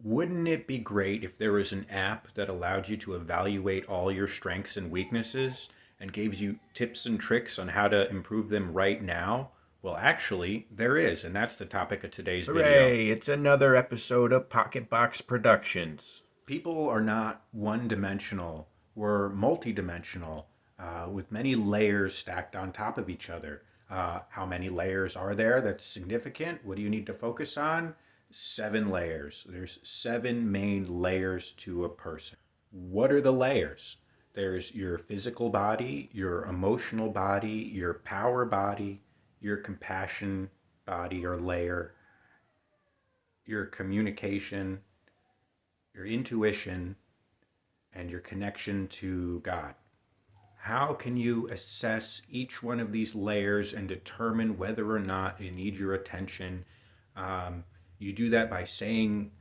Wouldn't it be great if there was an app that allowed you to evaluate all your strengths and weaknesses and gives you tips and tricks on how to improve them right now? Well, actually, there is, and that's the topic of today's video. Hooray! It's another episode of Pocket Box Productions. People are not one dimensional, we're multidimensional, with many layers stacked on top of each other. How many layers are there? That's significant. What do you need to focus on? 7 layers. There's 7 main layers to a person. What are the layers? There's your physical body, your emotional body, your power body, your compassion body or layer, your communication, your intuition, and your connection to God. How can you assess each one of these layers and determine whether or not they need your attention? You do that by saying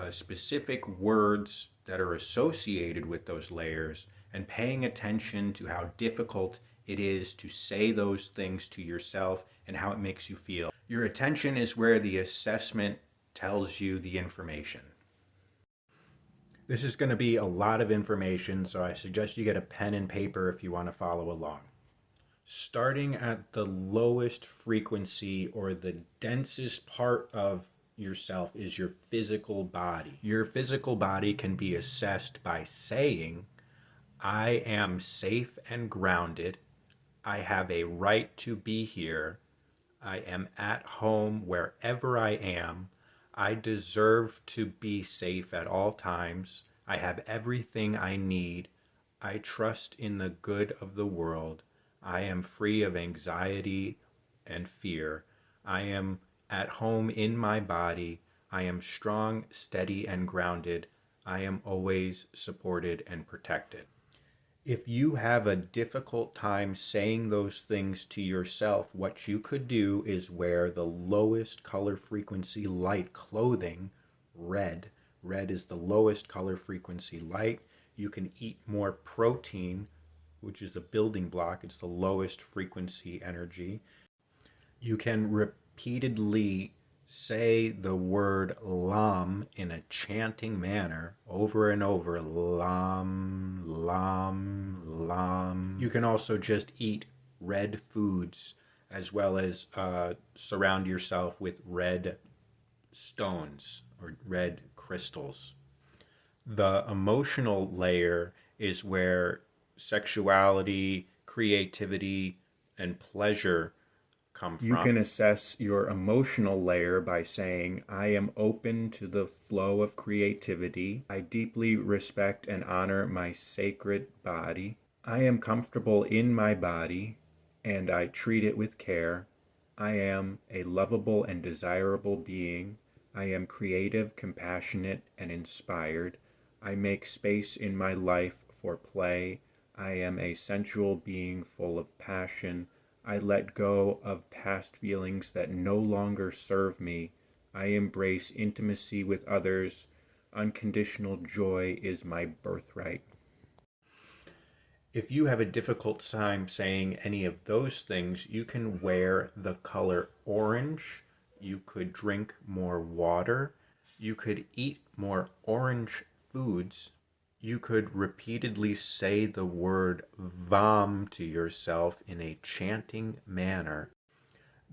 specific words that are associated with those layers and paying attention to how difficult it is to say those things to yourself and how it makes you feel. Your attention is where the assessment tells you the information. This is going to be a lot of information, so I suggest you get a pen and paper if you want to follow along. Starting at the lowest frequency or the densest part of yourself is your physical body. Your physical body can be assessed by saying, I am safe and grounded. I have a right to be here. I am at home wherever I am. I deserve to be safe at all times. I have everything I need. I trust in the good of the world. I am free of anxiety and fear. I am at home in my body. I am strong, steady, and grounded. I am always supported and protected. If you have a difficult time saying those things to yourself, what you could do is wear the lowest color frequency light clothing, red. Red is the lowest color frequency light. You can eat more protein, which is a building block. It's the lowest frequency energy. You can repeatedly say the word Lam in a chanting manner over and over. Lam, Lam, Lam. You can also just eat red foods as well as surround yourself with red stones or red crystals. The emotional layer is where sexuality, creativity, and pleasure come from. You can assess your emotional layer by saying, I am open to the flow of creativity. I deeply respect and honor my sacred body. I am comfortable in my body and I treat it with care. I am a lovable and desirable being. I am creative, compassionate, and inspired. I make space in my life for play. I am a sensual being full of passion. I let go of past feelings that no longer serve me. I embrace intimacy with others. Unconditional joy is my birthright. If you have a difficult time saying any of those things, you can wear the color orange. You could drink more water. You could eat more orange foods. You could repeatedly say the word Vam to yourself in a chanting manner.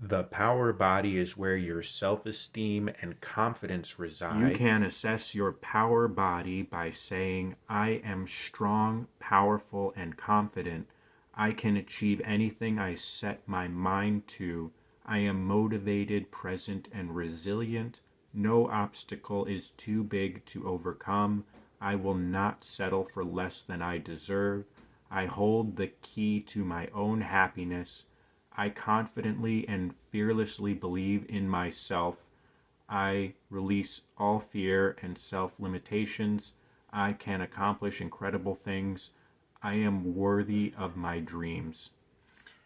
The power body is where your self-esteem and confidence reside. You can assess your power body by saying, I am strong, powerful, and confident. I can achieve anything I set my mind to. I am motivated, present, and resilient. No obstacle is too big to overcome. I will not settle for less than I deserve. I hold the key to my own happiness. I confidently and fearlessly believe in myself. I release all fear and self-limitations. I can accomplish incredible things. I am worthy of my dreams.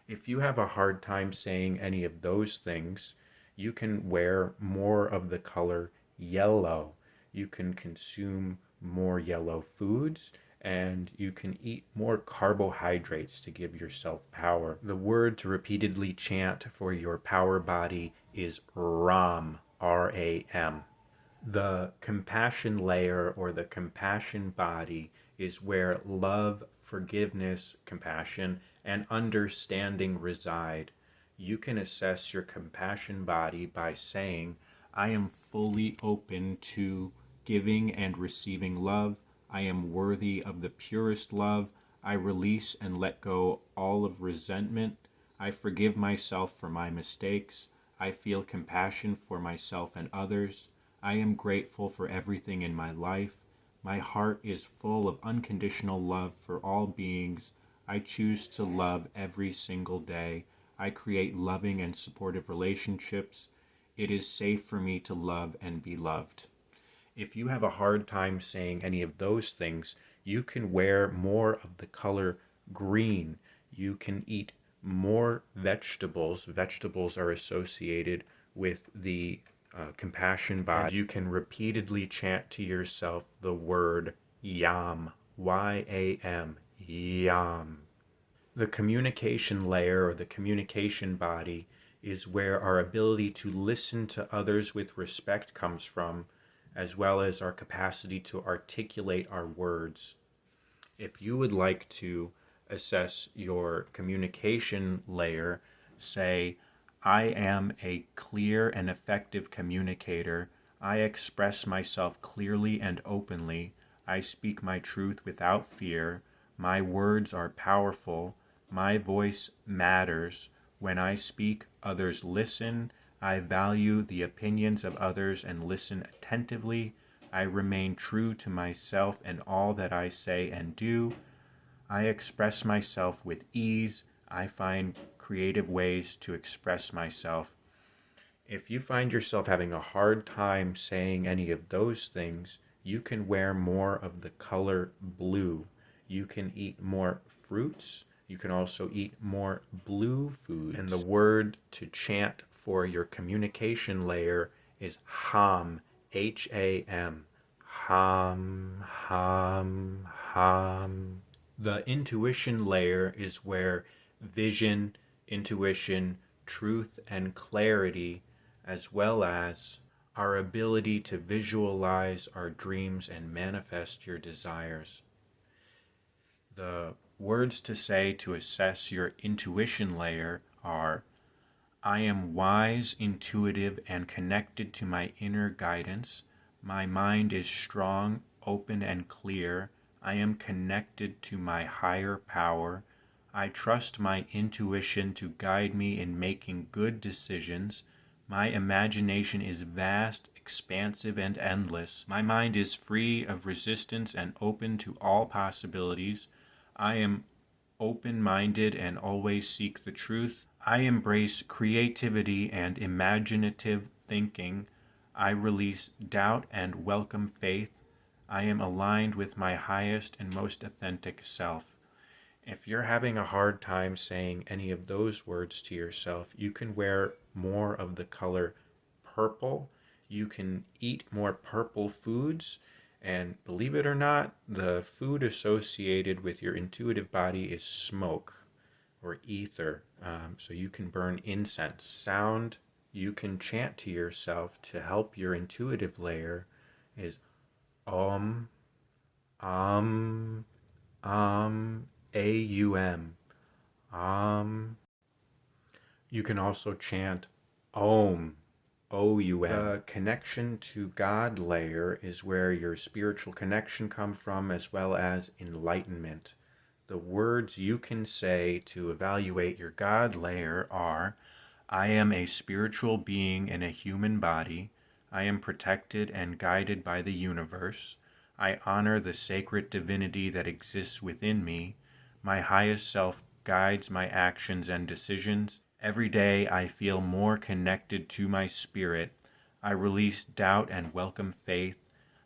If you have a hard time saying any of those things, you can wear more of the color yellow. You can consume more yellow foods, and you can eat more carbohydrates to give yourself power. The word to repeatedly chant for your power body is Ram, R-A-M. The compassion layer or the compassion body is where love, forgiveness, compassion, and understanding reside. You can assess your compassion body by saying, I am fully open to giving and receiving love. I am worthy of the purest love. I release and let go all of resentment. I forgive myself for my mistakes. I feel compassion for myself and others. I am grateful for everything in my life. My heart is full of unconditional love for all beings. I choose to love every single day. I create loving and supportive relationships. It is safe for me to love and be loved. If you have a hard time saying any of those things, you can wear more of the color green. You can eat more vegetables. Vegetables are associated with the compassion body. And you can repeatedly chant to yourself the word yam, Y-A-M, yam. The communication layer or the communication body is where our ability to listen to others with respect comes from, as well as our capacity to articulate our words. If you would like to assess your communication layer, say, I am a clear and effective communicator. I express myself clearly and openly. I speak my truth without fear. My words are powerful. My voice matters. When I speak, others listen. I value the opinions of others and listen attentively. I remain true to myself in all that I say and do. I express myself with ease. I find creative ways to express myself. If you find yourself having a hard time saying any of those things, you can wear more of the color blue. You can eat more fruits. You can also eat more blue foods. And the word to chant for your communication layer is ham, H-A-M. Ham, ham, ham. The intuition layer is where vision, intuition, truth, and clarity, as well as our ability to visualize our dreams and manifest your desires. The words to say to assess your intuition layer are, I am wise, intuitive, and connected to my inner guidance. My mind is strong, open, and clear. I am connected to my higher power. I trust my intuition to guide me in making good decisions. My imagination is vast, expansive, and endless. My mind is free of resistance and open to all possibilities. I am open-minded and always seek the truth. I embrace creativity and imaginative thinking. I release doubt and welcome faith. I am aligned with my highest and most authentic self. If you're having a hard time saying any of those words to yourself, you can wear more of the color purple. You can eat more purple foods. And believe it or not, the food associated with your intuitive body is smoke or ether. So you can burn incense. Sound you can chant to yourself to help your intuitive layer is Om, Om, Om, A-U-M. Om. You can also chant Om, O-U-M. The connection to God layer is where your spiritual connection comes from, as well as enlightenment. The words you can say to evaluate your God layer are, I am a spiritual being in a human body. I am protected and guided by the universe. I honor the sacred divinity that exists within me. My highest self guides my actions and decisions. Every day I feel more connected to my spirit. I release doubt and welcome faith.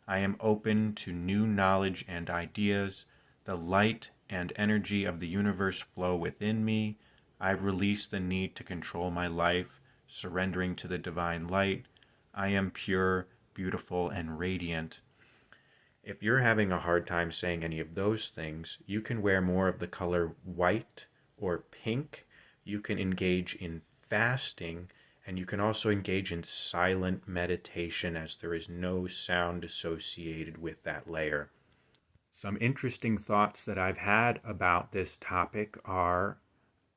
I am open to new knowledge and ideas. The light and energy of the universe flow within me. I release the need to control my life, surrendering to the divine light. I am pure, beautiful, and radiant. If you're having a hard time saying any of those things, you can wear more of the color white or pink. You can engage in fasting And you can also engage in silent meditation as there is no sound associated with that layer. Some interesting thoughts that I've had about this topic are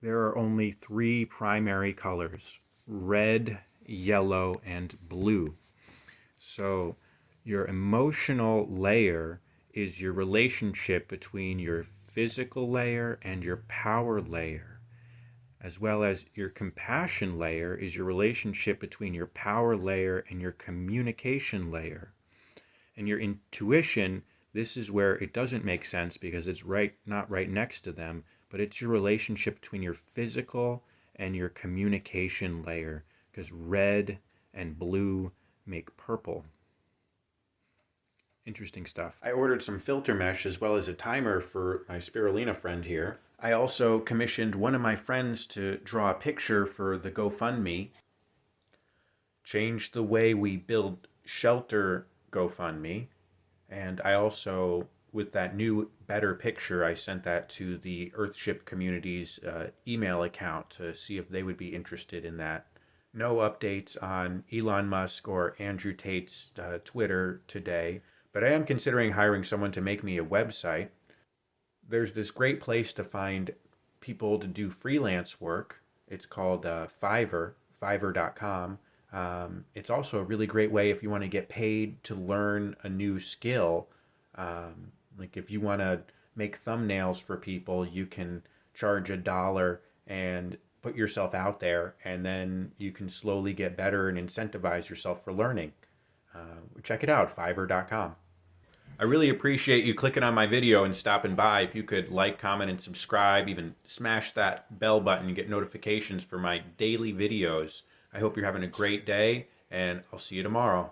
there are only three primary colors: red, yellow, and blue. So your emotional layer is your relationship between your physical layer and your power layer, as well as your compassion layer is your relationship between your power layer and your communication layer. And your intuition, this is where it doesn't make sense because it's not right next to them, but it's your relationship between your physical and your communication layer, because red and blue make purple. Interesting stuff. I ordered some filter mesh as well as a timer for my spirulina friend here. I also commissioned one of my friends to draw a picture for the GoFundMe. Change the way we build shelter GoFundMe. And I also, with that new better picture, I sent that to the Earthship community's email account to see if they would be interested in that. No updates on Elon Musk or Andrew Tate's Twitter today, but I am considering hiring someone to make me a website. There's this great place to find people to do freelance work. It's called Fiverr, fiverr.com. It's also a really great way if you want to get paid to learn a new skill. Like if you want to make thumbnails for people, you can charge $1 and put yourself out there, and then you can slowly get better and incentivize yourself for learning. Check it out, fiverr.com. I really appreciate you clicking on my video and stopping by. If you could like, comment, and subscribe, even smash that bell button and get notifications for my daily videos. I hope you're having a great day, and I'll see you tomorrow.